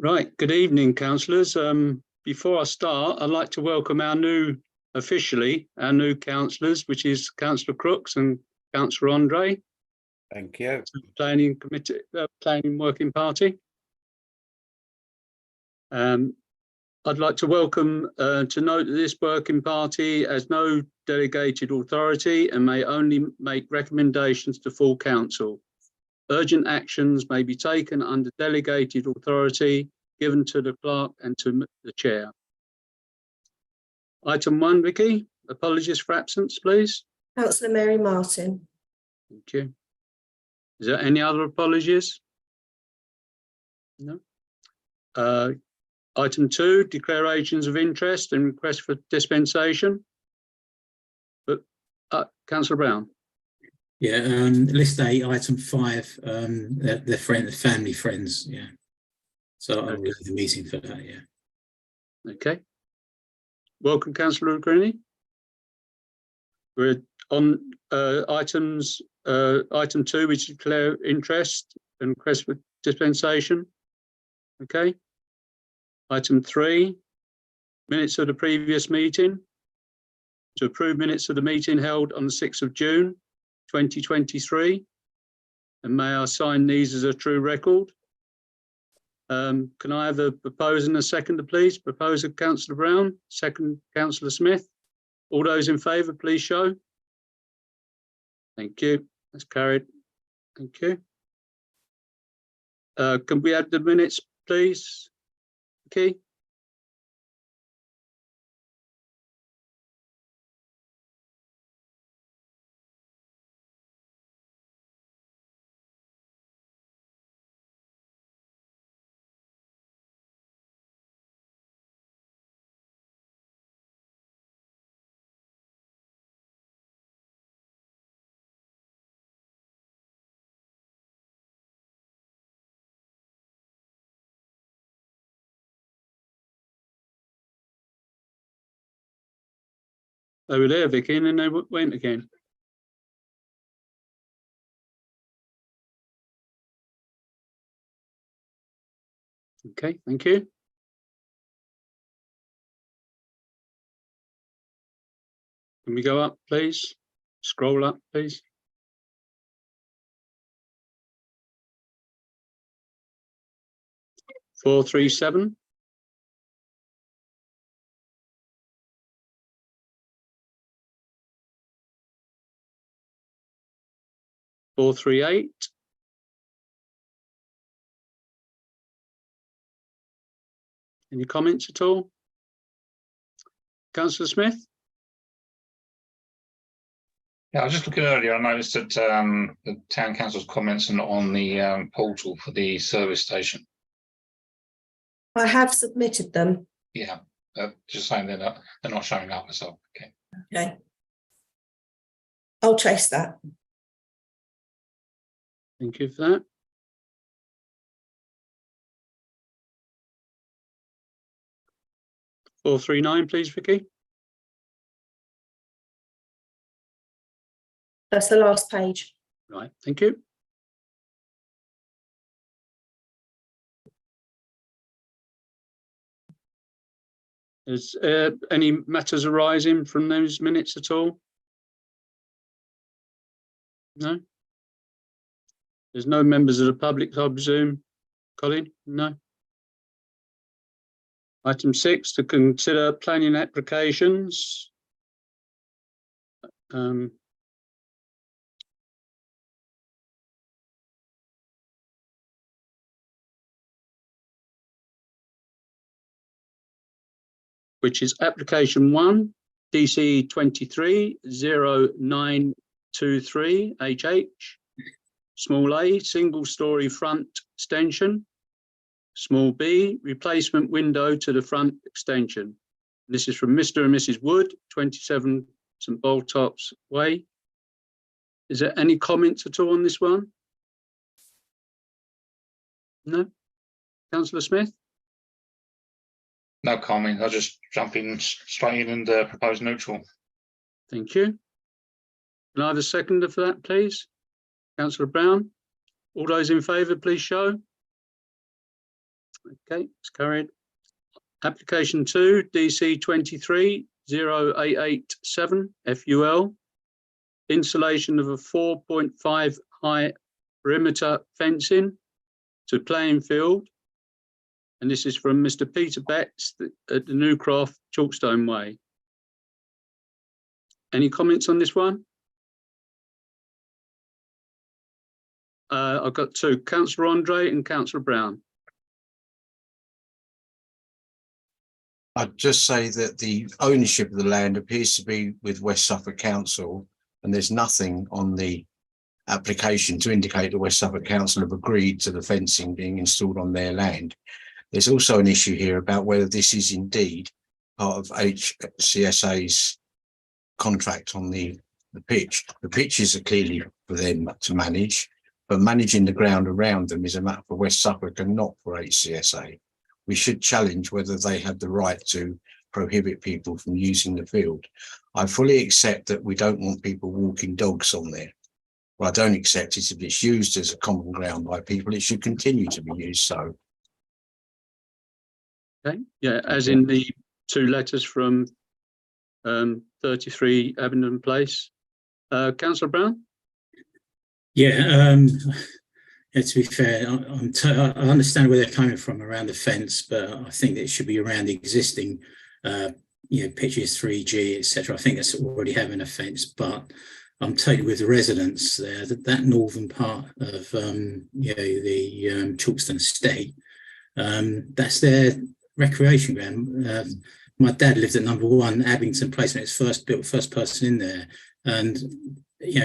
Right, good evening, councillors. Before I start, I'd like to welcome our new councillors, which is Councillor Crooks and Councillor Andre. Thank you. To the Planning Committee, Planning Working Party. I'd like to welcome to note that this working party has no delegated authority and may only make recommendations to full council. Urgent actions may be taken under delegated authority given to the clerk and to the chair. Item 1, Vicky, apologies for absence, please. Councillor Mary Martin. Thank you. Is there any other apologies? No. Item 2, declarations of interest and request for dispensation. But Councillor Brown. Yeah, list A, item 5, the family friends, yeah. So I'll leave the meeting for that, yeah. Okay. Welcome, Councillor Greeny. We're on item 2, which is declare interest and request for dispensation. Okay. Item 3, minutes of the previous meeting. To approve minutes of the meeting held on the 6th of June, 2023. And may I sign these as a true record? Can I have a proposer and a seconder, please? Proposer, Councillor Brown, second, Councillor Smith. All those in favour, please show. Thank you. That's carried. Thank you. Can we add the minutes, please? Okay. They were there, Vicky, and then they went again. Okay, thank you. Can we go up, please? Scroll up, please. Four, 3, 7. Four, 3, 8. Any comments at all? Councillor Smith? Yeah, I was just looking earlier. I noticed that the town council's comments are not on the portal for the service station. I have submitted them. Yeah, just saying they're not showing up. So okay. Okay. I'll chase that. Thank you for that. Four, 3, 9, please, Vicky. That's the last page. Right, thank you. Is any matters arising from those minutes at all? No? There's no members of the public, I presume. Colin? No? Item 6, to consider planning applications. Which is application 1, DC 230923 HH, small a, single story front extension, small b, replacement window to the front extension. This is from Mr. and Mrs. Wood, 27 St. Boltops Way. Is there any comments at all on this one? No? Councillor Smith? No comment. I'll just jump in straight in and propose neutral. Thank you. Can I have a seconder for that, please? Councillor Brown. All those in favour, please show. Okay, it's carried. Application 2, DC 23-0887 FUL. Installation of a 4.5 high perimeter fencing to playing field. And this is from Mr. Peter Betts at the Newcroft Chalkstone Way. Any comments on this one? I've got two, Councillor Andre and Councillor Brown. I'd just say that the ownership of the land appears to be with West Suffolk Council, and there's nothing on the application to indicate that West Suffolk Council have agreed to the fencing being installed on their land. There's also an issue here about whether this is indeed part of HCSA's contract on the pitch. The pitches are clearly for them to manage, but managing the ground around them is a matter for West Suffolk and not for HCSA. We should challenge whether they have the right to prohibit people from using the field. I fully accept that we don't want people walking dogs on there. What I don't accept is if it's used as a common ground by people, it should continue to be used so. Okay, yeah, as in the two letters from 33 Abingdon Place. Councillor Brown? Yeah, to be fair, I understand where they're coming from around the fence, but I think it should be around the existing, pitches, 3G, etc. I think that's already having a fence, but I'm totally with the residents there. That northern part of, the Chalkstone estate, that's their recreation ground. My dad lived at number 1 Abington Place when it was first built, first person in there, and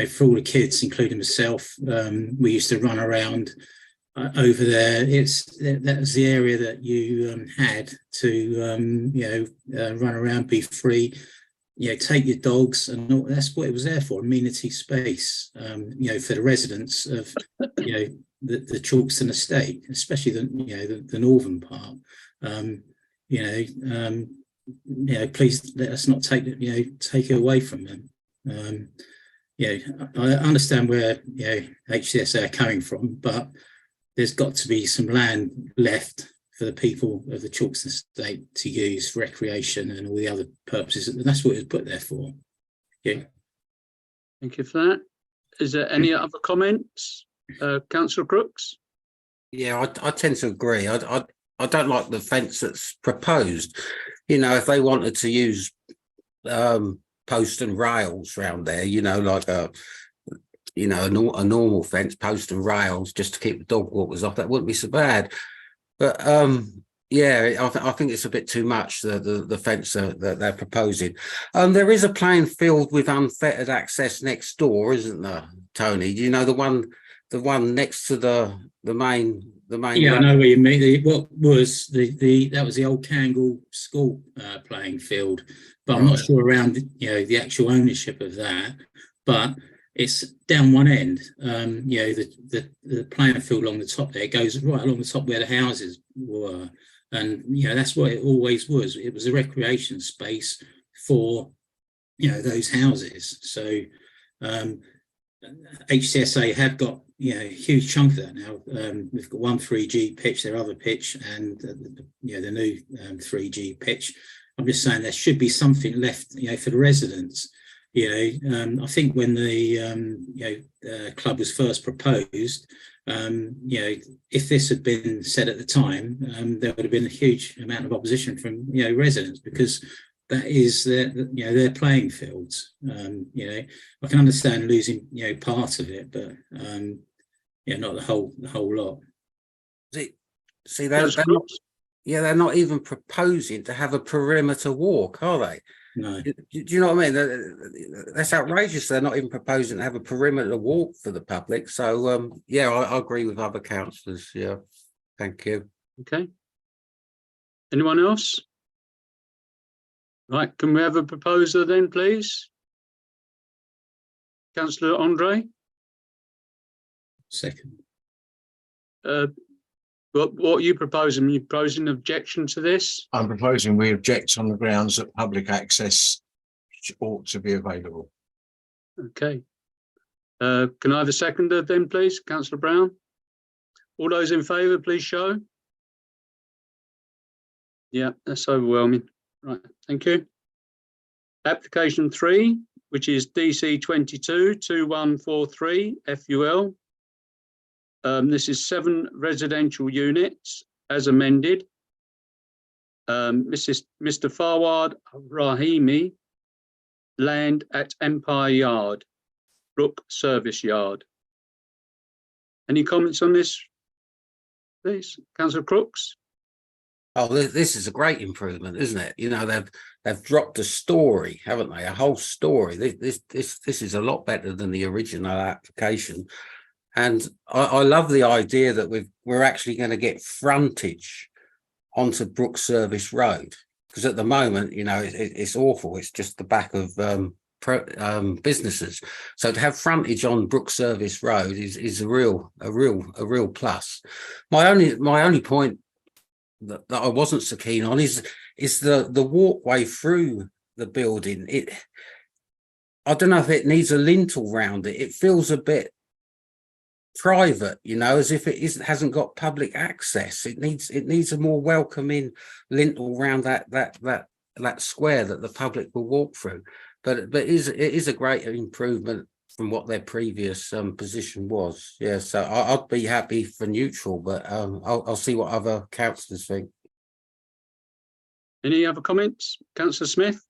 for all the kids, including myself, we used to run around over there. That was the area that you had to run around, be free, take your dogs, and all, that's what it was there for, amenity space, for the residents of the Chalkstone estate, especially the northern part. Please let us not take it away from them. I understand where HCSA are coming from, but there's got to be some land left for the people of the Chalkstone estate to use for recreation and all the other purposes. And that's what it was put there for. Yeah. Thank you for that. Is there any other comments? Councillor Crooks? Yeah, I tend to agree. I don't like the fence that's proposed. If they wanted to use post and rails around there, like a normal fence, post and rails, just to keep the dog walkers off, that wouldn't be so bad. But I think it's a bit too much, the fence that they're proposing. There is a playing field with unfettered access next door, isn't there, Tony? Do you know the one next to the main? Yeah, I know what you mean. What was that was the old Cangle school playing field, but I'm not sure around the actual ownership of that. But it's down one end. The playing field along the top there goes right along the top where the houses were, and that's what it always was. It was a recreation space for those houses. So HCSA have got a huge chunk of that now. We've got one 3G pitch, their other pitch, and the new 3G pitch. I'm just saying there should be something left for the residents. I think when the club was first proposed, if this had been said at the time, there would have been a huge amount of opposition from residents, because that is their playing fields. I can understand losing part of it, but not the whole lot. See, they're not even proposing to have a perimeter walk, are they? No. Do you know what I mean? That's outrageous. They're not even proposing to have a perimeter walk for the public. So I agree with other councillors. Yeah, thank you. Okay. Anyone else? Right, can we have a proposer then, please? Councillor Andre? Second. What are you proposing? Are you proposing an objection to this? I'm proposing we object on the grounds that public access ought to be available. Okay. Can I have a seconder then, please? Councillor Brown? All those in favour, please show. Yeah, that's overwhelming. Right, thank you. Application 3, which is DC 222143 FUL. This is 7 residential units as amended. Mr. Fawad Rahimi, land at Empire Yard, Brook Service Yard. Any comments on this, please? Councillor Crooks? Oh, this is a great improvement, isn't it? You know, they've dropped a story, haven't they? A whole story. This is a lot better than the original application. And I love the idea that we're actually going to get frontage onto Brook Service Road, because at the moment, you know, it's awful. It's just the back of businesses. So to have frontage on Brook Service Road is a real plus. My only point that I wasn't so keen on is the walkway through the building. I don't know if it needs a lintel round it. It feels a bit private, you know, as if it hasn't got public access. It needs a more welcoming lintel round that square that the public will walk through. But it is a great improvement from what their previous position was. Yeah, so I'd be happy for neutral, but I'll see what other councillors think. Any other comments? Councillor Smith?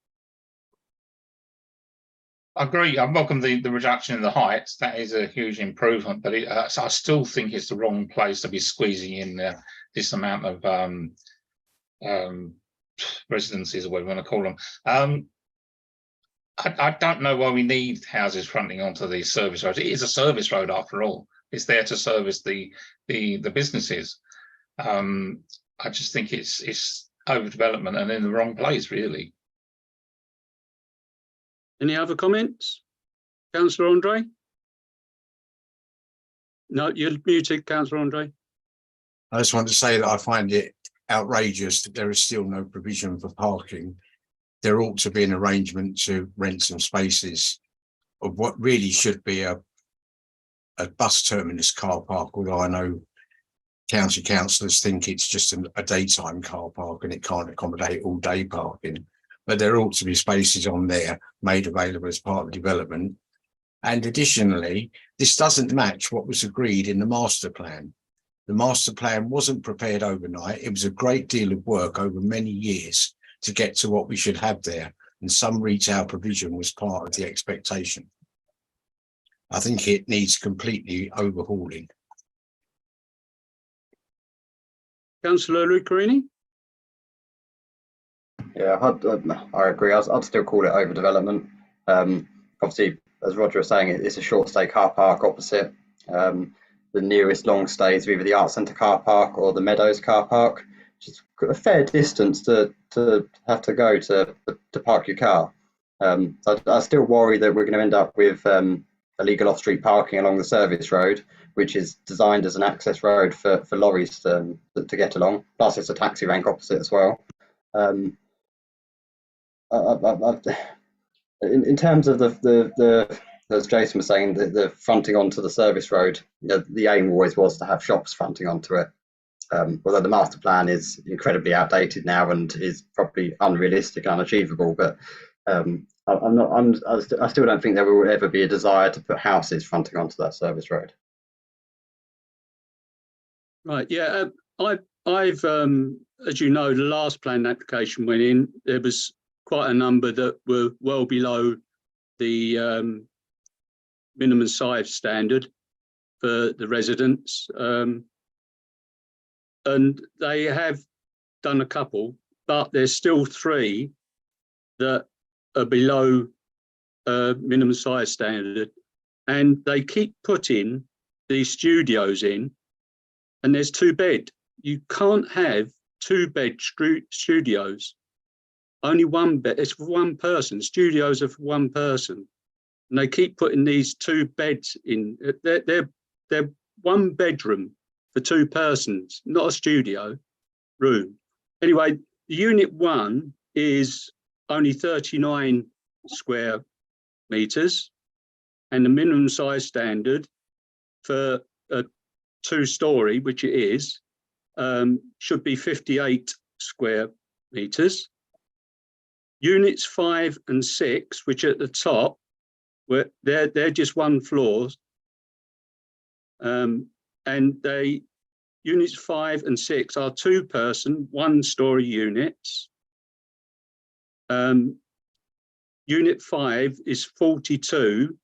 I agree. I welcome the reduction in the heights. That is a huge improvement, but I still think it's the wrong place to be squeezing in this amount of residencies, or whatever you want to call them. I don't know why we need houses fronting onto these service roads. It is a service road after all. It's there to service the businesses. I just think it's overdevelopment and in the wrong place, really. Any other comments? Councillor Andre? No, you're muted, Councillor Andre. I just want to say that I find it outrageous that there is still no provision for parking. There ought to be an arrangement to rent some spaces of what really should be a bus terminus car park, although I know county councillors think it's just a daytime car park and it can't accommodate all day parking. But there ought to be spaces on there made available as part of development. And additionally, this doesn't match what was agreed in the master plan. The master plan wasn't prepared overnight. It was a great deal of work over many years to get to what we should have there. And some retail provision was part of the expectation. I think it needs completely overhauling. Councillor Lucarini? Yeah, I agree. I'd still call it overdevelopment. Obviously, as Roger was saying, it's a short stay car park opposite. The nearest long stays are either the Arts Centre car park or the Meadows car park, which is a fair distance to have to go to park your car. So I still worry that we're going to end up with illegal off-street parking along the service road, which is designed as an access road for lorries to get along. Plus, it's a taxi rank opposite as well. In terms of the as Jason was saying, the fronting onto the service road, the aim always was to have shops fronting onto it. Although the master plan is incredibly outdated now and is probably unrealistic and unachievable, but I still don't think there will ever be a desire to put houses fronting onto that service road. Right, yeah, I've as you know, the last plan application went in, there was quite a number that were well below the minimum size standard for the residents. And they have done a couple, but there's still 3 that are below minimum size standard. And they keep putting these studios in, and there's 2 bed. You can't have 2 bed studios. Only 1 bed. It's for 1 person. Studios are for 1 person, and they keep putting these 2 beds in. They're 1 bedroom for 2 persons, not a studio room. Anyway, unit 1 is only 39 square meters, and the minimum size standard for a 2-story, which it is, should be 58 square meters. Units 5 and 6, which are at the top, where they're just one floor, and units 5 and 6 are 2-person, 1-story units. Unit 5 is 42.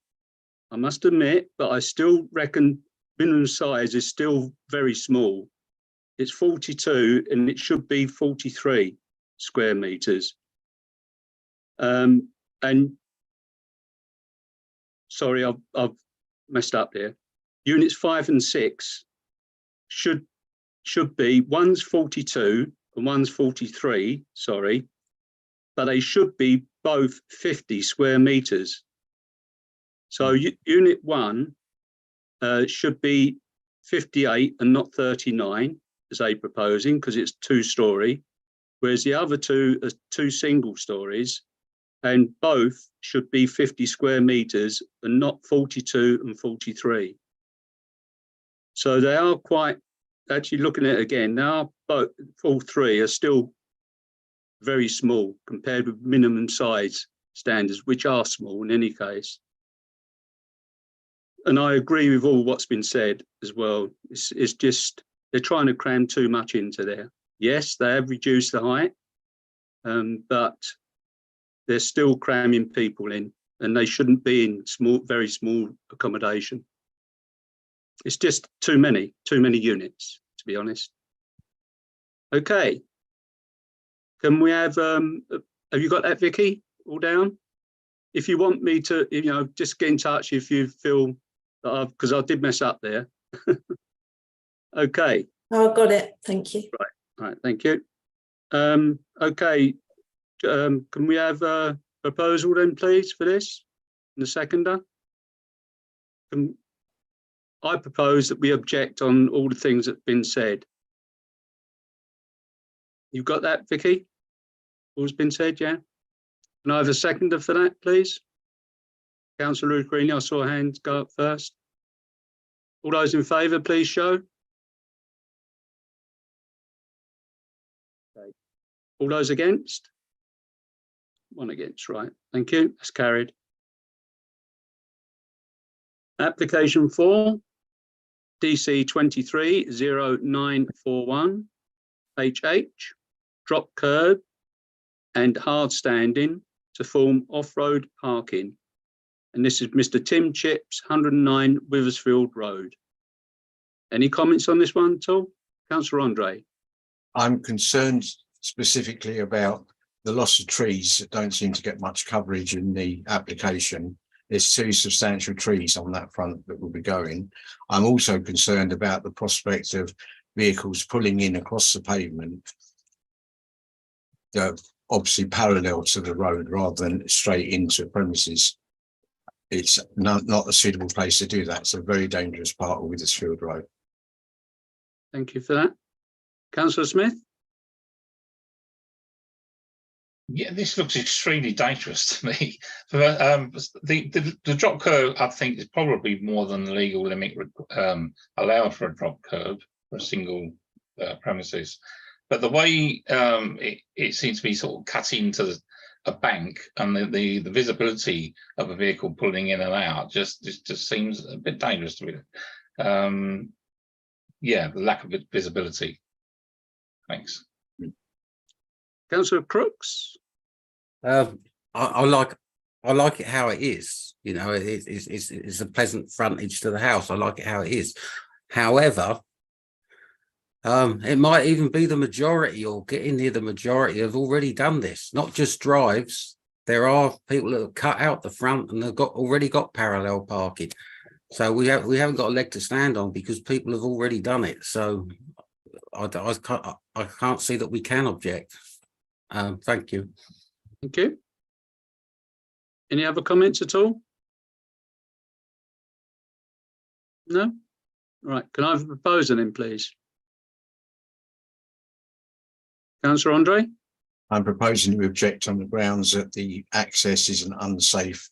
I must admit, but I still reckon minimum size is still very small. It's 42 and it should be 43 square meters. And sorry, I've messed up there. Units 5 and 6 should be, one's 42 and one's 43, sorry, but they should be both 50 square meters. So unit 1 should be 58 and not 39, as they proposing, because it's 2-story, whereas the other two are 2 single stories, and both should be 50 square meters and not 42 and 43. So they are quite, actually looking at it again, now both, all 3 are still very small compared with minimum size standards, which are small in any case. And I agree with all what's been said as well. It's just, they're trying to cram too much into there. Yes, they have reduced the height, but they're still cramming people in, and they shouldn't be in very small accommodation. It's just too many units, to be honest. Okay. Can we have you got that, Vicky, all down? If you want me to, just get in touch if you feel that because I did mess up there. Okay. Oh, I've got it. Thank you. Right, thank you. Okay. Can we have a proposal then, please, for this? And the seconder? I propose that we object on all the things that have been said. You've got that, Vicky? All's been said, yeah? Can I have a seconder for that, please? Councillor Greeny, I saw hands go up first. All those in favour, please show. Okay. All those against? 1 against, right. Thank you. That's carried. Application 4, DC 230941, HH, drop curb and hard standing to form off-road parking. And this is Mr. Tim Chips, 109 Withersfield Road. Any comments on this one at all? Councillor Andre. I'm concerned specifically about the loss of trees that don't seem to get much coverage in the application. There's 2 substantial trees on that front that will be going. I'm also concerned about the prospect of vehicles pulling in across the pavement, obviously parallel to the road rather than straight into premises. It's not a suitable place to do that. It's a very dangerous part of Withersfield Road. Thank you for that. Councillor Smith? Yeah, this looks extremely dangerous to me. The drop curb, I think, is probably more than the legal limit allowed for a drop curb for a single premises. But the way it seems to be sort of cut into a bank, and the visibility of a vehicle pulling in and out just seems a bit dangerous to me. Yeah, the lack of visibility. Thanks. Councillor Crooks? I like it how it is. It's a pleasant frontage to the house. I like it how it is. However, it might even be the majority, or getting near the majority, have already done this. Not just drives. There are people that have cut out the front and they've already got parallel parking. So we haven't got a leg to stand on because people have already done it. So I can't see that we can object. Thank you. Thank you. Any other comments at all? No? Right. Can I have a proposal then, please? Councillor Andre? I'm proposing to object on the grounds that the access is an unsafe,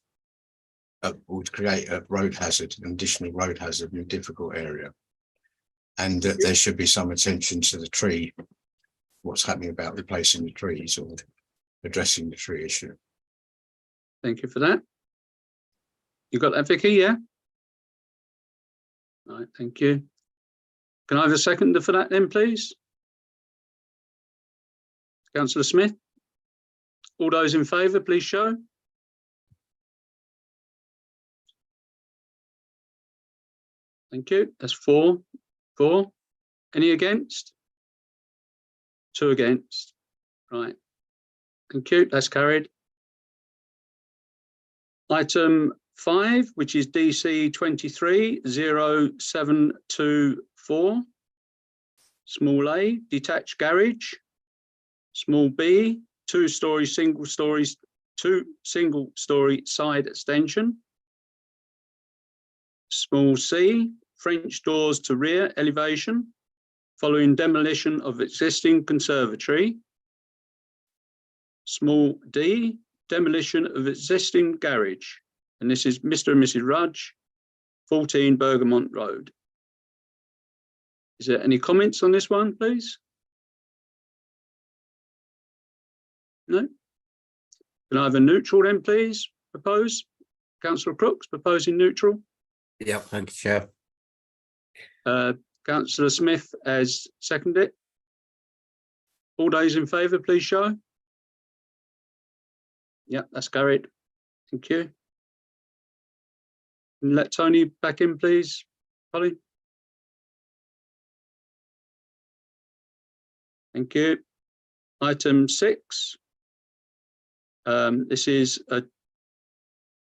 would create a road hazard, an additional road hazard in a difficult area. And that there should be some attention to the tree what's happening about replacing the trees or addressing the tree issue. Thank you for that. You got that, Vicky? Yeah. All right, thank you. Can I have a seconder for that then, please? Councillor Smith. All those in favour, please show. Thank you. That's 4. Any against? 2 against. Right. Thank you. That's carried. Item 5, which is DC 230724. Small A, detached garage. Small B, 2-storey single-storey side extension. Small C, French doors to rear elevation following demolition of existing conservatory. Small D, demolition of existing garage. And this is Mr. and Mrs. Rudge, 14 Bergamont Road. Is there any comments on this one, please? No? Can I have a neutral then, please? Propose? Councillor Crooks proposing neutral. Yeah, thank you, Chair. Councillor Smith as seconded. All those in favour, please show. Yeah, that's carried. Thank you. And let Tony back in, please. Colin. Thank you. Item 6. This is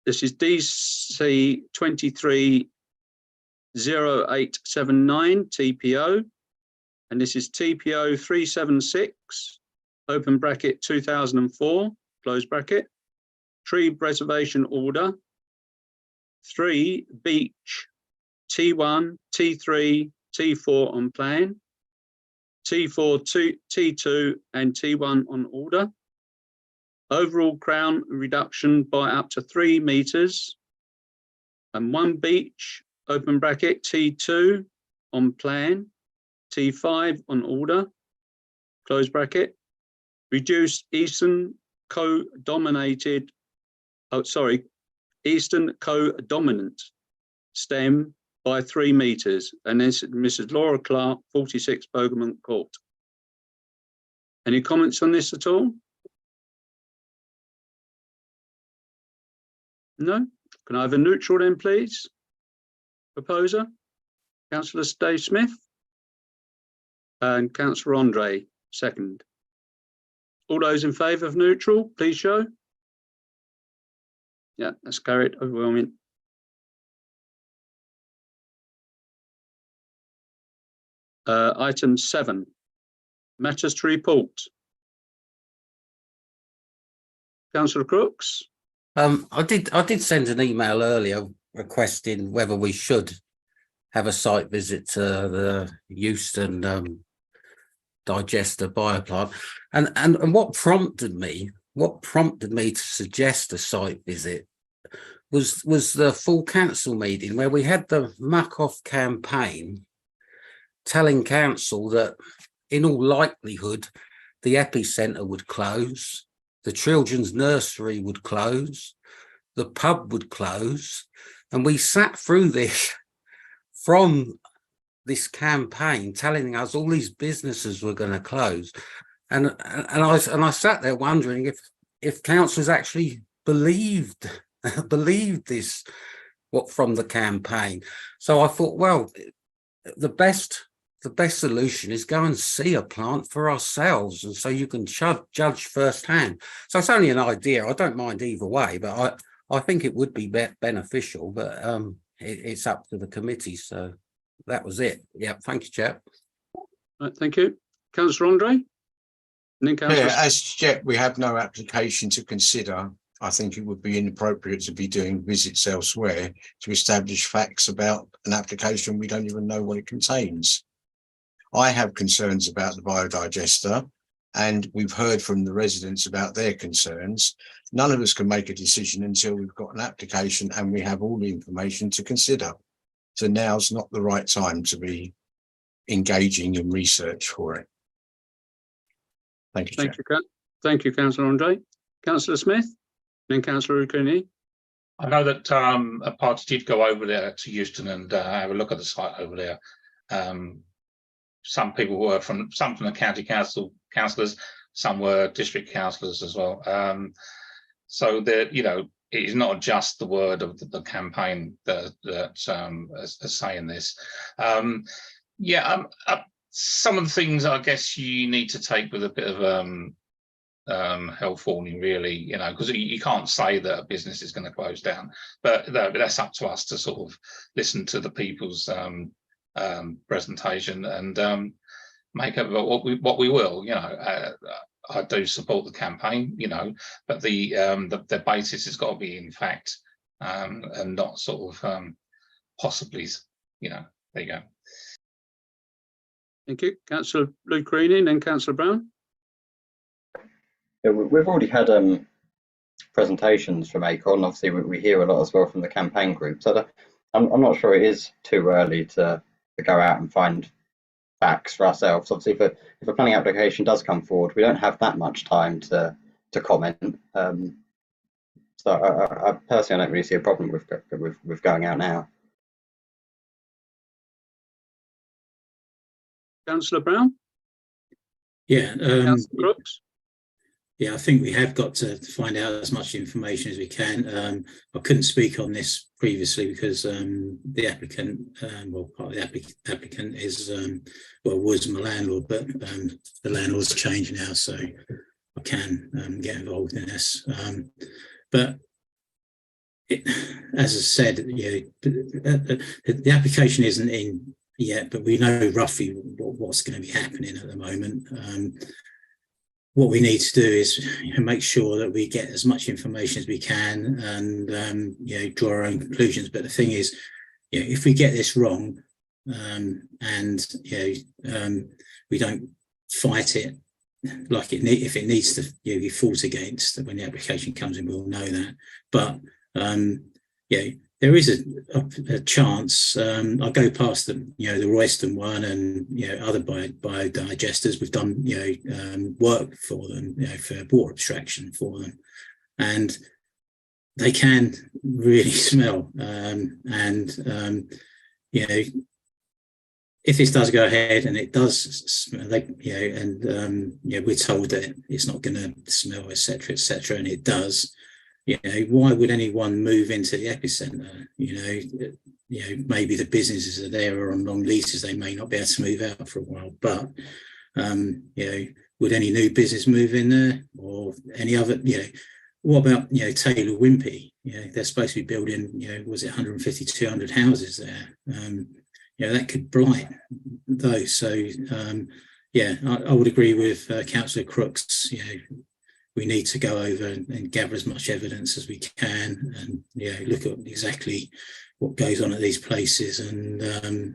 DC 230879 TPO, and this is TPO 376 open bracket 2004 close bracket. Tree preservation order 3 beech T1 T3 T4 on plan, T4 T2 and T1 on order. Overall crown reduction by up to 3 meters, and 1 beech open bracket T2 on plan, T5 on order close bracket. Reduced eastern co-dominant stem by 3 meters, and this is Mrs. Laura Clark, 46 Bergamont Court. Any comments on this at all? No? Can I have a neutral then, please? Proposer? Councillor Dave Smith? And Councillor Andre, second. All those in favour of neutral, please show. Yeah, that's carried overwhelming. Item 7, matters to report. Councillor Crooks? I did send an email earlier requesting whether we should have a site visit to the Euston digester bioplant, and what prompted me to suggest a site visit was the full council meeting where we had the muck-off campaign telling council that in all likelihood the epicentre would close, the children's nursery would close, the pub would close, and we sat through this from this campaign telling us all these businesses were going to close, and I sat there wondering if councils actually believed this, what from the campaign. So I thought, well, the best solution is go and see a plant for ourselves, and so you can judge firsthand. So it's only an idea. I don't mind either way, but I think it would be beneficial, but it's up to the committee. So that was it. Yeah, thank you, Chair. Right, thank you. Councillor Andre? And then Councillor... Yeah, as yet we have no application to consider. I think it would be inappropriate to be doing visits elsewhere to establish facts about an application we don't even know what it contains. I have concerns about the biodigester, and we've heard from the residents about their concerns. None of us can make a decision until we've got an application and we have all the information to consider. So now's not the right time to be engaging in research for it. Thank you, Thank Chair. you, thank you, Councillor Andre. Councillor Smith, then Councillor Ukraini. I know that a party did go over there to Euston and have a look at the site over there. Some people were from the county councillors, some were district councillors as well. So that, you know, it is not just the word of the campaign that is saying this. Some of the things I guess you need to take with a bit of health warning, really, you know, because you can't say that a business is going to close down, but that's up to us to sort of listen to the people's presentation and make up what we will, you know. I do support the campaign, you know, but the basis has got to be in fact, and not sort of possibilities, you know. There you go. Thank you, Councillor Lucrini, then Councillor Brown. Yeah, we've already had presentations from ACON. Obviously, we hear a lot as well from the campaign group. So I'm not sure it is too early to go out and find facts for ourselves. Obviously, if a planning application does come forward, we don't have that much time to comment. So I personally don't really see a problem with going out now. Councillor Brown. Yeah. Councillor Crooks. Yeah, I think we have got to find out as much information as we can. I couldn't speak on this previously because the applicant, well, part of the applicant is, was my landlord, but the landlord's changed now, so I can get involved in this. But as I said, you know, the application isn't in yet, but we know roughly what's going to be happening at the moment. What we need to do is, you know, make sure that we get as much information as we can and you know, draw our own conclusions. But the thing is, you know, if we get this wrong and you know, we don't fight it like if it needs to, you know, be fought against when the application comes in, we'll know that. But you know, there is a chance. I go past the, you know, the Royston one and, you know, other biodigesters. We've done, you know, work for them, you know, for water abstraction for them, and they can really smell. And you know, if this does go ahead and it does smell, you know, and you know, we're told that it's not going to smell, etc., and it does. You know, why would anyone move into the epicenter? You know, maybe the businesses are there or on long leases, they may not be able to move out for a while. But you know, would any new business move in there or any other? You know, what about, you know, Taylor Wimpey? You know, they're supposed to be building, you know, was it 150, 200 houses there? You know, that could blight those. So yeah, I would agree with Councillor Crooks. You know, we need to go over and gather as much evidence as we can, and, you know, look at exactly what goes on at these places, and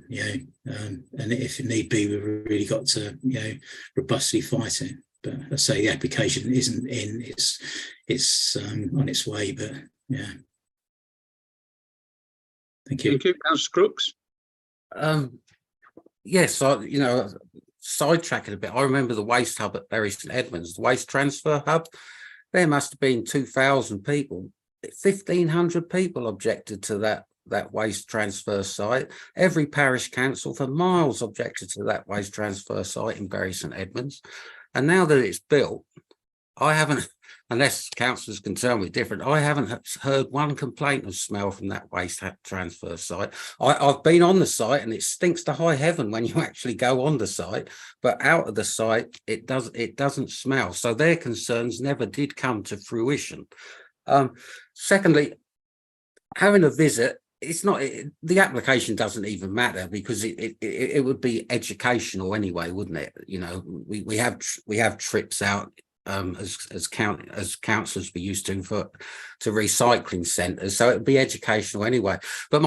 you know, and if it need be, we've really got to, you know, robustly fight it. But I say the application isn't in; it's on its way. But yeah, thank you. Thank you, Councillor Crooks. Yes, you know, sidetracking a bit, I remember the waste hub at Bury St Edmunds, the waste transfer hub. There must have been 2,000 people. 1,500 people objected to that waste transfer site. Every parish council for miles objected to that waste transfer site in Bury St Edmunds. And now that it's built, I haven't, unless councillors can tell me different, I haven't heard one complaint of smell from that waste transfer site. I've been on the site and it stinks to high heaven when you actually go on the site, but out of the site, it doesn't smell. So their concerns never did come to fruition. Secondly, having a visit, it's not, the application doesn't even matter because it would be educational anyway, wouldn't it? You know, we have trips out as councillors we used to recycling centres, so it'd be educational anyway. But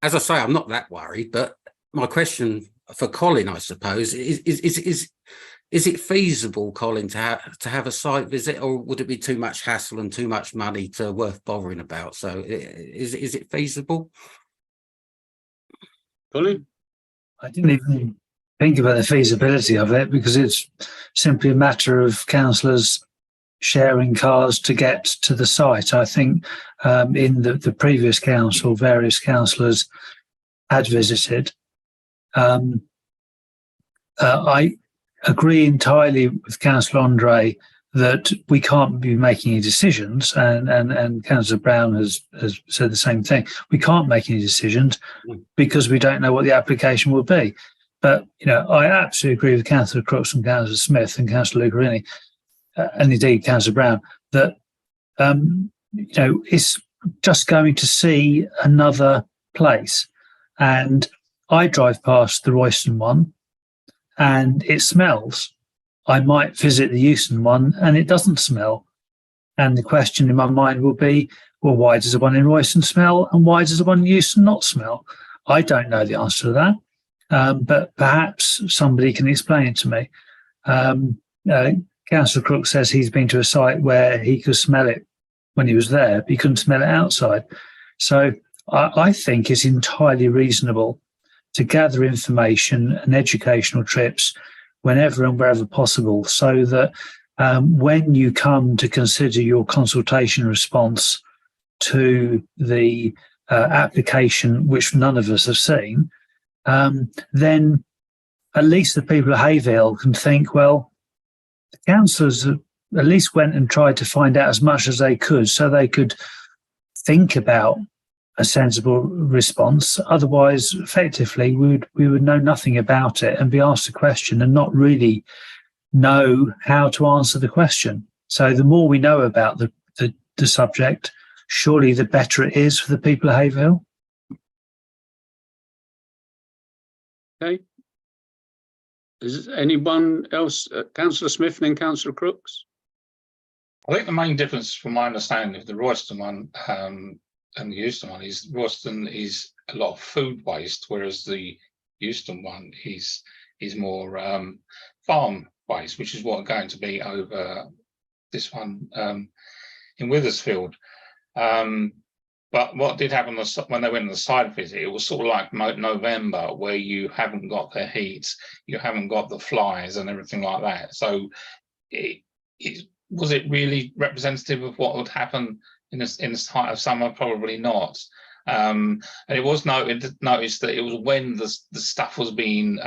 as I say, I'm not that worried. But my question for Colin, I suppose, is it feasible, Colin, to have a site visit, or would it be too much hassle and too much money to worth bothering about? So is it feasible? Colin? I didn't even think about the feasibility of it, because it's simply a matter of councillors sharing cars to get to the site. I think in the previous council, various councillors had visited. I agree entirely with Councillor Andre that we can't be making any decisions, and Councillor Brown has said the same thing. We can't make any decisions because we don't know what the application will be. But, you know, I absolutely agree with Councillor Crooks and Councillor Smith and Councillor Lucarini, and indeed Councillor Brown, that, you know, it's just going to see another place. And I drive past the Royston one and it smells. I might visit the Euston one and it doesn't smell. And the question in my mind will be, well, why does the one in Royston smell and why does the one in Euston not smell? I don't know the answer to that. But perhaps somebody can explain it to me. Councillor Crook says he's been to a site where he could smell it when he was there, but he couldn't smell it outside. So I think it's entirely reasonable to gather information and educational trips whenever and wherever possible, so that when you come to consider your consultation response to the application, which none of us have seen, then at least the people at Haverhill can think, well, the councillors at least went and tried to find out as much as they could, so they could think about a sensible response. Otherwise, effectively, we would know nothing about it and be asked a question and not really know how to answer the question. So the more we know about the subject, surely the better it is for the people of Haverhill. Okay. Is anyone else, Councillor Smith and then Councillor Crooks? I think the main difference, from my understanding of the Royston one and the Euston one, is Royston is a lot of food waste, whereas the Euston one is more farm waste, which is what going to be over this one in Withersfield. But what did happen when they went on the site visit, it was sort of like November, where you haven't got the heat, you haven't got the flies and everything like that. So was it really representative of what would happen in the height of summer? Probably not. And it was noticed that it was when the stuff was being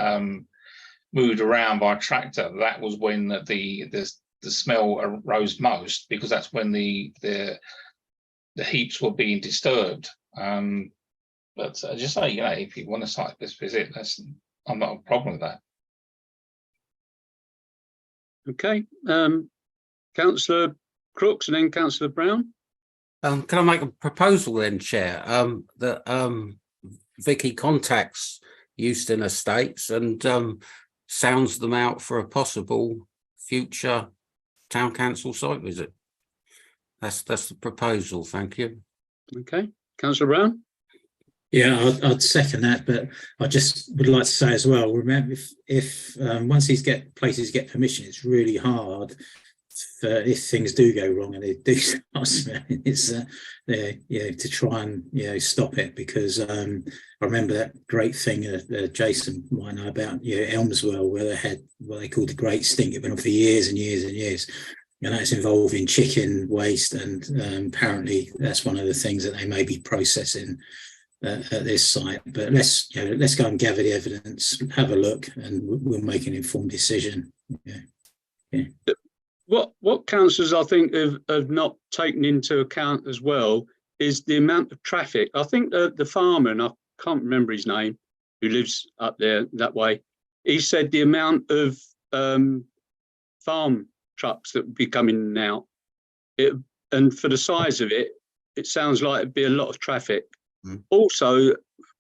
moved around by a tractor, that was when the smell arose most, because that's when the heaps were being disturbed. But I just say, you know, if you want to site this visit, I'm not a problem with that. Okay. Councillor Crooks and then Councillor Brown. Can I make a proposal then, Chair? That Vicky contacts Euston Estates and sounds them out for a possible future town council site visit. That's the proposal. Thank you. Okay. Councillor Brown. Yeah, I'd second that, but I just would like to say as well, remember, if once these places get permission, it's really hard if things do go wrong and they do start smelling, it's to try and stop it, because I remember that great thing Jason might know about Elmswell, where they had what they called the Great Stink. It went on for years and years and years, and that's involving chicken waste, and apparently that's one of the things that they may be processing at this site. But let's go and gather the evidence, have a look, and we'll make an informed decision. Yeah. What councillors I think have not taken into account as well is the amount of traffic. I think the farmer, and I can't remember his name, who lives up there that way, he said the amount of farm trucks that would be coming in and out, and for the size of it, it sounds like it'd be a lot of traffic. Also,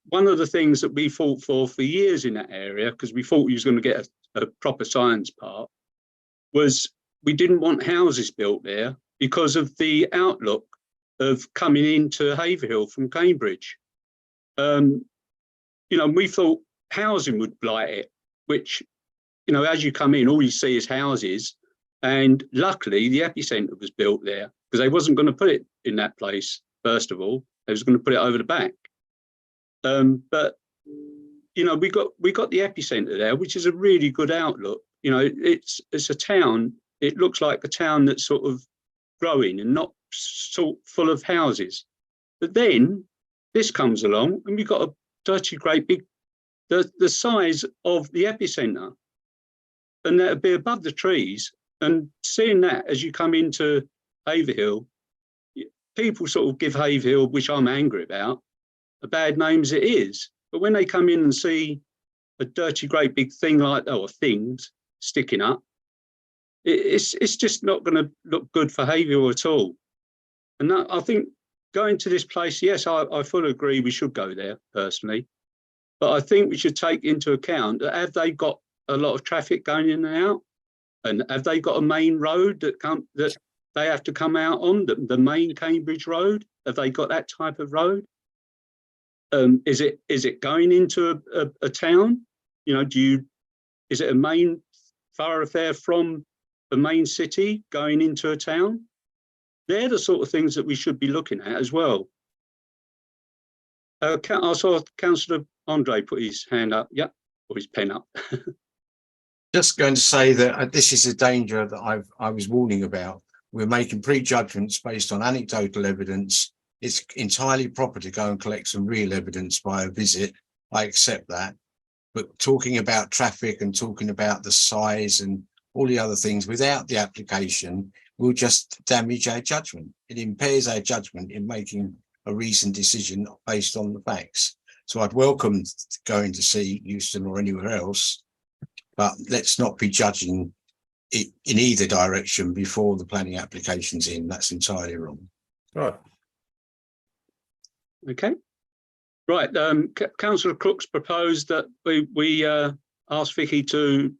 one of the things that we fought for years in that area, because we thought we was going to get a proper science park, was we didn't want houses built there because of the outlook of coming into Haverhill from Cambridge. We thought housing would blight it, which, as you come in, all you see is houses. And luckily, the epicentre was built there, because they wasn't going to put it in that place, first of all. They was going to put it over the back. But you know, we got the epicenter there, which is a really good outlook. You know, it's a town. It looks like a town that's sort of growing and not sort full of houses. But then this comes along and we've got a dirty great big, the size of the epicenter, and that'll be above the trees. And seeing that as you come into Haverhill, people sort of give Haverhill, which I'm angry about, a bad name as it is. But when they come in and see a dirty great big thing like that, or things sticking up, it's just not going to look good for Haverhill at all. And that, I think going to this place, yes, I fully agree we should go there personally, but I think we should take into account that have they got a lot of traffic going in and out, and have they got a main road that they have to come out on, the main Cambridge Road? Have they got that type of road? Is it going into a town? You know, is it a main thoroughfare from the main city going into a town? They're the sort of things that we should be looking at as well. I saw Councillor Andre put his hand up, yeah, or his pen up. Just going to say that this is a danger that I was warning about. We're making prejudgments based on anecdotal evidence. It's entirely proper to go and collect some real evidence by a visit. I accept that. But talking about traffic and talking about the size and all the other things without the application will just damage our judgment. It impairs our judgment in making a reasoned decision based on the facts. So I'd welcome going to see Euston or anywhere else, but let's not be judging it in either direction before the planning application's in. That's entirely wrong. Right. Okay. Right. Councillor Crooks proposed that we ask Vicky to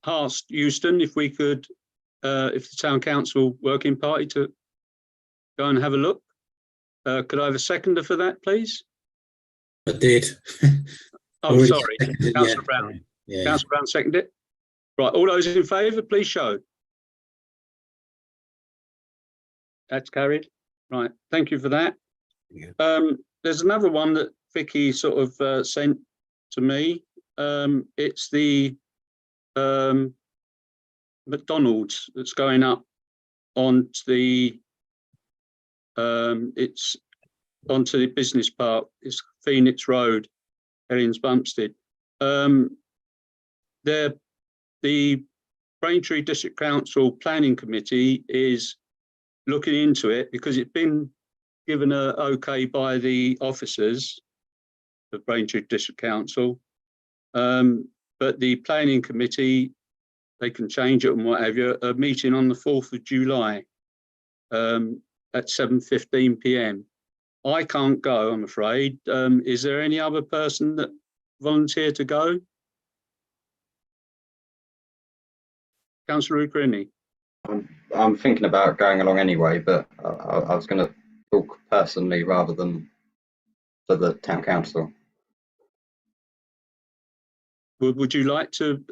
ask Euston if we could, if the Town Council Working Party, to go and have a look. Could I have a seconder for that, please? I did. Oh, sorry. Seconded, Councillor yeah. Brown. Yeah. Councillor Brown seconded it. Right. All those in favour, please show. That's carried. Right. Thank you for that. Yeah. There's another one that Vicky sort of sent to me. It's the McDonald's that's going up onto the it's onto the business park. It's Phoenix Road, Hellings Bumpstead. The Braintree District Council Planning Committee is looking into it because it's been given a okay by the officers of Braintree District Council, but the Planning Committee, they can change it and what have you, a meeting on the 4th of July at 7:15 p.m. I can't go, I'm afraid. Is there any other person that volunteered to go? Councillor Ugrini. I'm thinking about going along anyway, but I was going to talk personally rather than for the Town Council. Would you like to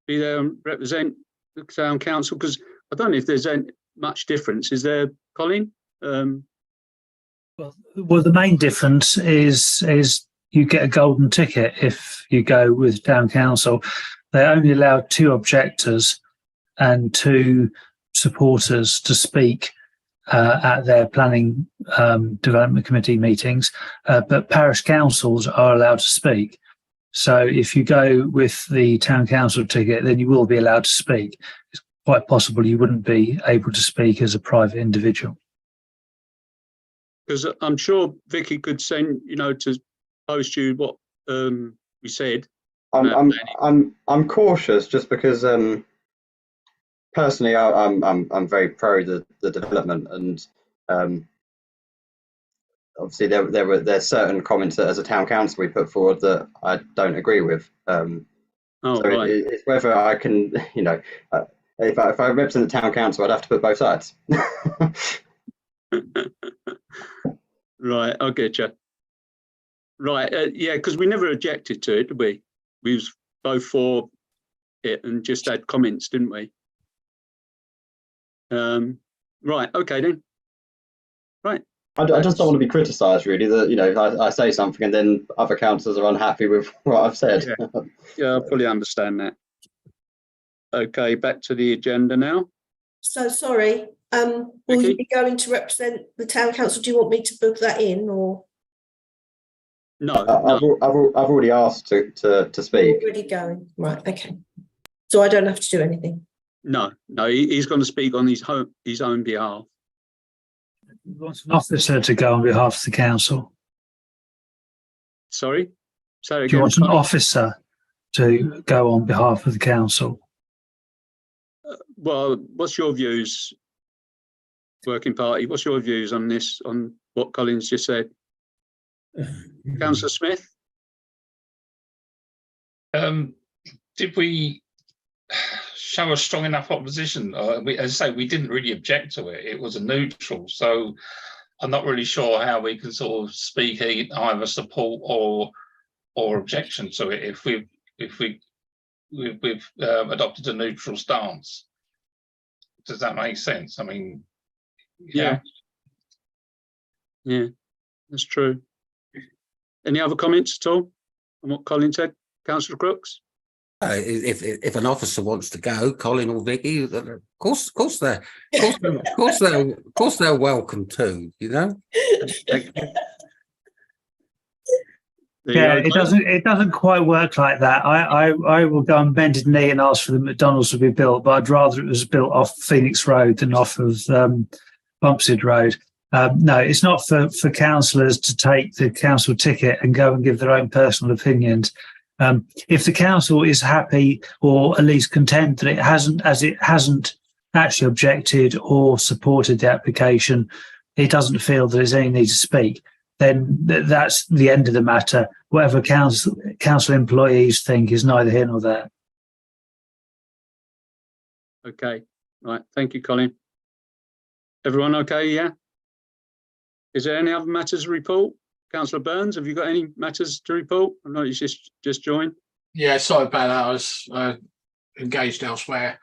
be there and represent the Town Council? Because I don't know if there's any much difference. Is there, Colin? Well, the main difference is you get a golden ticket if you go with Town Council. They only allow 2 objectors and 2 supporters to speak at their planning development committee meetings, but parish councils are allowed to speak. So if you go with the Town Council ticket, then you will be allowed to speak. It's quite possible you wouldn't be able to speak as a private individual. Because I'm sure Vicky could send, to post you what we said. I'm cautious just because personally I'm very pro the development, and obviously there's certain comments that as a town council we put forward that I don't agree with. Right. It's whether I can, if I represent the town council, I'd have to put both sides. Right, I'll get you. Right, yeah, because we never objected to it, did we? We was both for it and just had comments, didn't we? Right, okay then. Right, I just don't want to be criticised, really. That, you know, I say something and then other councillors are unhappy with what I've said. Yeah, I fully understand that. Okay, back to the agenda now. So sorry, will Vicky? you be going to represent the town council? Do you want me to book that in, or No, I've already asked to you're speak. already going? Right, okay. So I don't have to do anything. no. He's going to speak on his own behalf. He wants an officer to go on behalf of the council. Sorry? Say it Do you again. want an officer to go on behalf of the council? Well, what's your views, Working Party? What's your views on this, on what Colin's just said? Councillor Smith? Did we show a strong enough opposition? As I say, we didn't really object to it. It was a neutral, so I'm not really sure how we can sort of speak either support or objection to it if we've adopted a neutral stance. Does that make sense? I mean, Yeah, that's true. Any other comments at all on what Colin said? Councillor Crooks? If an officer wants to go, Colin or Vicky, of course they're welcome too. You know. Yeah, it doesn't quite work like that. I will go on bended knee and ask for the McDonald's to be built, but I'd rather it was built off Phoenix Road than off of Bumpstead Road. No, it's not for councillors to take the council ticket and go and give their own personal opinions. If the council is happy or at least content that it hasn't actually objected or supported the application, it doesn't feel that there's any need to speak, then that's the end of the matter. Whatever council employees think is neither here nor there. Okay, right. Thank you, Colin. Everyone okay? Yeah. Is there any other matters to report? Councillor Burns, have you got any matters to report? I know you just joined. Yeah, sorry about that. I was engaged elsewhere.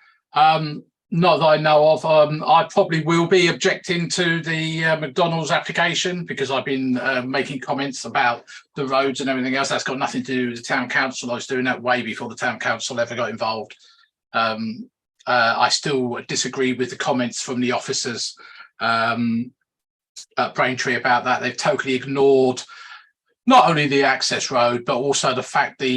Not that I know of. I probably will be objecting to the McDonald's application because I've been making comments about the roads and everything else. That's got nothing to do with the town council. I was doing that way before the town council ever got involved. I still disagree with the comments from the officers at Braintree about that. They've totally ignored not only the access road, but also the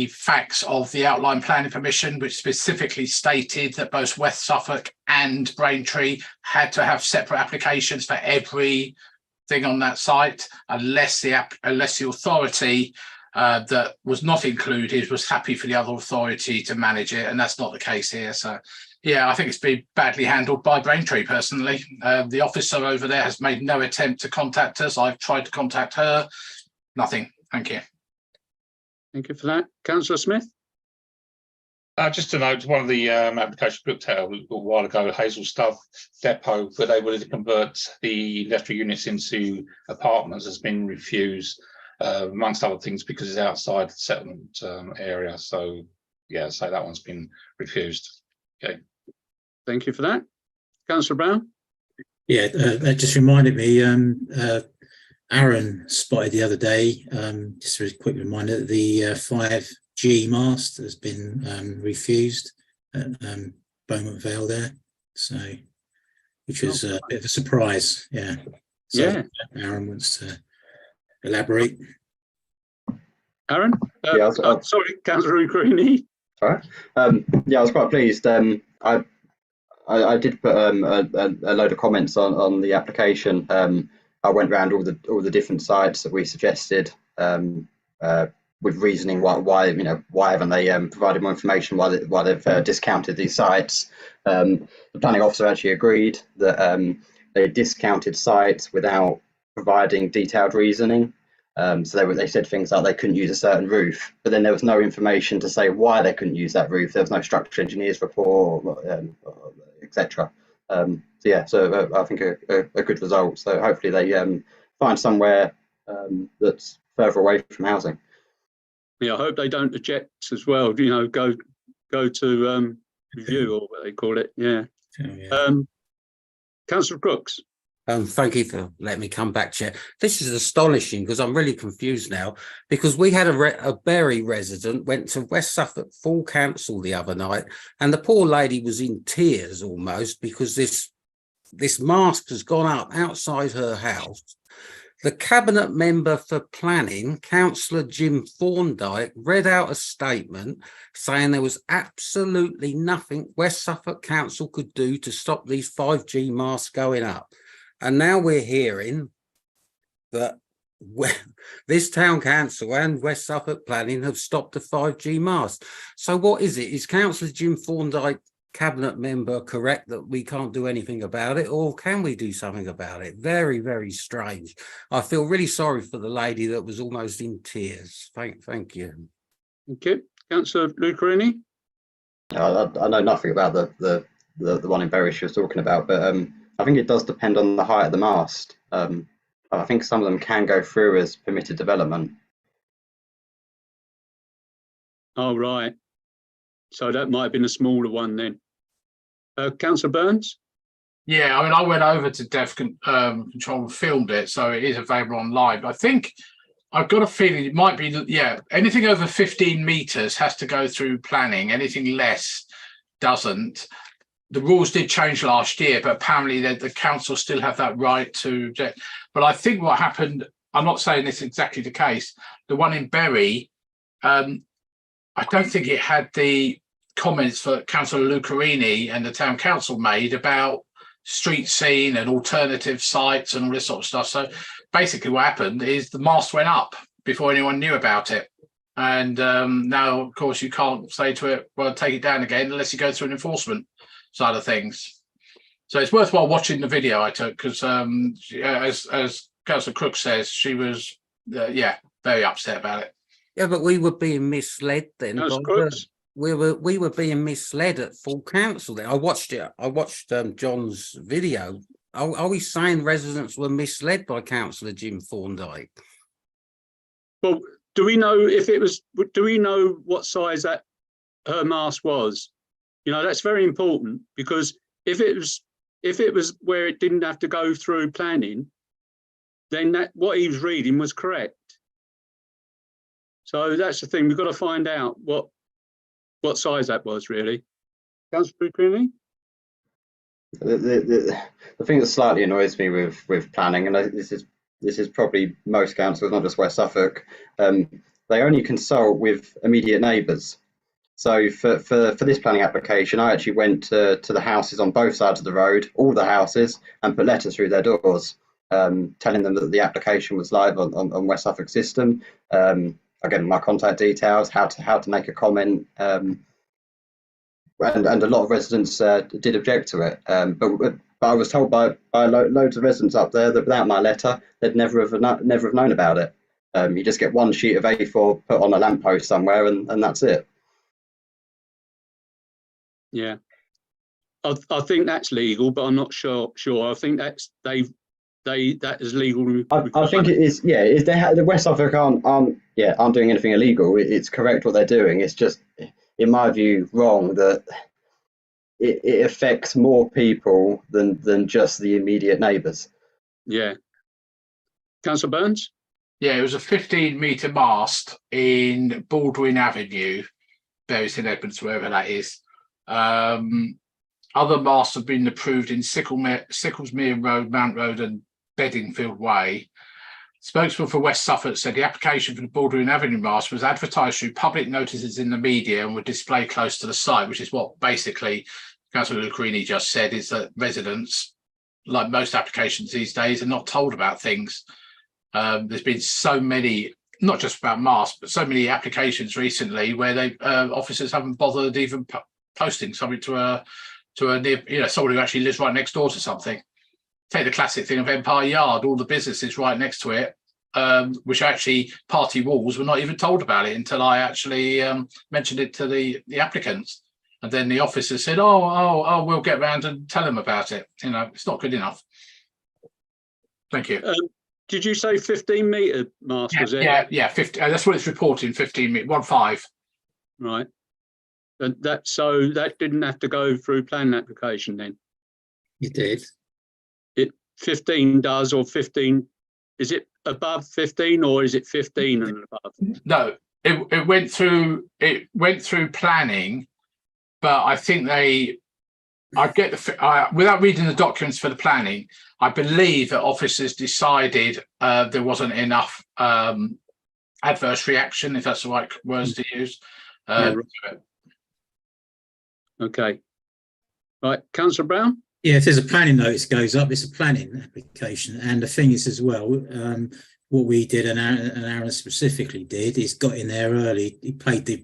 facts of the outline planning permission, which specifically stated that both West Suffolk and Braintree had to have separate applications for everything on that site, unless the authority that was not included was happy for the other authority to manage it, and that's not the case here. So yeah, I think it's been badly handled by Braintree personally. The officer over there has made no attempt to contact us. I've tried to contact her. Nothing. Thank you. Thank you for that. Councillor Smith? Just to note, one of the applications looked at a while ago, Hazelstuff Depot, where they wanted to convert the industrial units into apartments, has been refused, amongst other things, because it's outside the settlement area. So, yeah, so that one's been refused. Okay. Thank you for that. Councillor Brown? Yeah, that just reminded me, Aaron spotted the other day, just a quick reminder, that the 5G mast has been refused at Beaumont Vale there, so which was a bit of a surprise. Yeah. So Yeah. Aaron wants to elaborate. Aaron? Yeah, sorry, Councillor Greeny. Sorry. Yeah, I was quite pleased. I did put a load of comments on the application. I went around all the different sites that we suggested, with reasoning why haven't they provided more information, why they've discounted these sites. The planning officer actually agreed that they discounted sites without providing detailed reasoning. So they said things like they couldn't use a certain roof, but then there was no information to say why they couldn't use that roof. There was no structural engineer's report, etc. So I think a good result. So hopefully they find somewhere that's further away from housing. Yeah, I hope they don't eject as well. Go to review, or what they call it. Yeah. Oh, yeah. Councillor Crooks. Thank you for letting me come back, Chair. This is astonishing because I'm really confused now, because we had a Bury resident went to West Suffolk full council the other night, and the poor lady was in tears almost because this mast has gone up outside her house. The cabinet member for planning, Councillor Jim Thorndyke, read out a statement saying there was absolutely nothing West Suffolk Council could do to stop these 5G masts going up. And now we're hearing that this town council and West Suffolk Planning have stopped the 5G mast. So what is it? Is Councillor Jim Thorndyke, cabinet member, correct that we can't do anything about it, or can we do something about it? Very, very strange. I feel really sorry for the lady that was almost in tears. Thank you. Okay, Councillor Lucarini. I know nothing about the one in Bury she was talking about, but I think it does depend on the height of the mast. I think some of them can go through as permitted development. Oh, right. So that might have been a smaller one then. Councillor Burns? Yeah, I mean, I went over to Dev Control and filmed it, so it is available online. But I think I've got a feeling it might be, yeah, anything over 15 metres has to go through planning. Anything less doesn't. The rules did change last year, but apparently the council still have that right to object. But I think what happened, I'm not saying this is exactly the case, the one in Bury, I don't think it had the comments for Councillor Lucarini and the town council made about street scene and alternative sites and all this sort of stuff. So basically what happened is the mast went up before anyone knew about it. And now, of course, you can't say to it, well, take it down again unless you go through an enforcement side of things. So it's worthwhile watching the video I took because, as Councillor Crook says, she was, very upset about it. Yeah, but we were being misled then. We were being misled at full council then. I watched it. I watched John's video. Are we saying residents were misled by Councillor Jim Thorndyke? Well, do we know if it was? Do we know what size that her mast was? You know, that's very important because if it was where it didn't have to go through planning, then that what he was reading was correct. So that's the thing. We've got to find out what size that was really. Councillor Creaney? The thing that slightly annoys me with planning, and this is probably most councils, not just West Suffolk, they only consult with immediate neighbours. So for this planning application, I actually went to the houses on both sides of the road, all the houses, and put letters through their doors, telling them that the application was live on West Suffolk system. Again, my contact details, how to make a comment, and a lot of residents did object to it. But I was told by loads of residents up there that without my letter, they'd never have known about it. You just get one sheet of A4 put on a lamppost somewhere, and that's it. Yeah, I think that's legal, but I'm not sure. I think that's that is legal. I think it is. Yeah, the West Suffolk aren't doing anything illegal. It's correct what they're doing. It's just, in my view, wrong that it affects more people than just the immediate neighbours. Yeah. Councillor Burns? Yeah, it was a 15-metre mast in Baldwin Avenue, Bury St Edmunds, wherever that is. Other masts have been approved in Sicklesmere Road, Mount Road and Beddingfield Way. Spokesman for West Suffolk said the application for the Baldwin Avenue mast was advertised through public notices in the media and would display close to the site, which is what basically Councillor Lucarini just said, is that residents, like most applications these days, are not told about things. There's been so many, not just about masts, but so many applications recently where they officers haven't bothered even posting something to a near, someone who actually lives right next door to something. Take the classic thing of Empire Yard, all the businesses right next to it, which are actually party walls, were not even told about it until I actually mentioned it to the applicants. And then the officer said, oh, we'll get round and tell them about it. It's not good enough. Thank you. Did you say 15-metre mast, was it? Yeah, 50. That's what it's reporting, 15 metre, 1.5. Right. So that didn't have to go through planning application then? You did. 15 does, or 15, is it above 15 or is it 15 and above? No, it went through planning, but I think without reading the documents for the planning, I believe that officers decided there wasn't enough adverse reaction, if that's the right words to use. Yeah, right. Okay. Right, Councillor Brown? Yeah, if there's a planning notice goes up, it's a planning application. And the thing is as well, what we did and Aaron specifically did is got in there early. He played the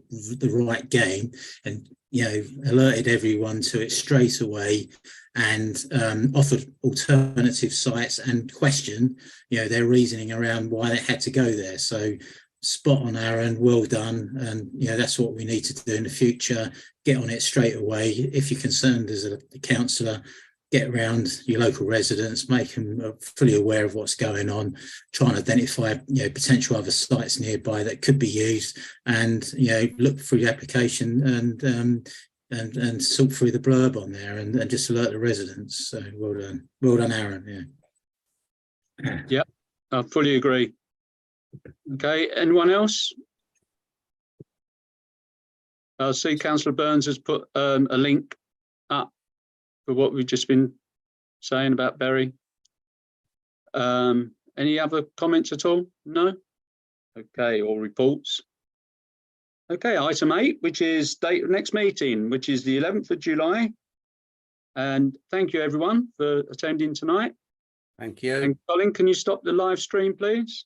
right game and, you know, alerted everyone to it straight away and offered alternative sites and questioned, you know, their reasoning around why they had to go there. So spot on, Aaron, well done. And, you know, that's what we need to do in the future. Get on it straight away. If you're concerned as a councillor, get around your local residents, make them fully aware of what's going on, try and identify, you know, potential other sites nearby that could be used, and, you know, look through the application and sort through the blurb on there and just alert the residents. So well done, Aaron. Yeah. Yeah, I fully agree. Okay, anyone else? I'll see Councillor Burns has put a link up for what we've just been saying about Bury. Any other comments at all? No? Okay, or reports? Okay, item 8, which is date of next meeting, which is the 11th of July. And thank you everyone for attending tonight. Thank you. And Colin, can you stop the live stream, please?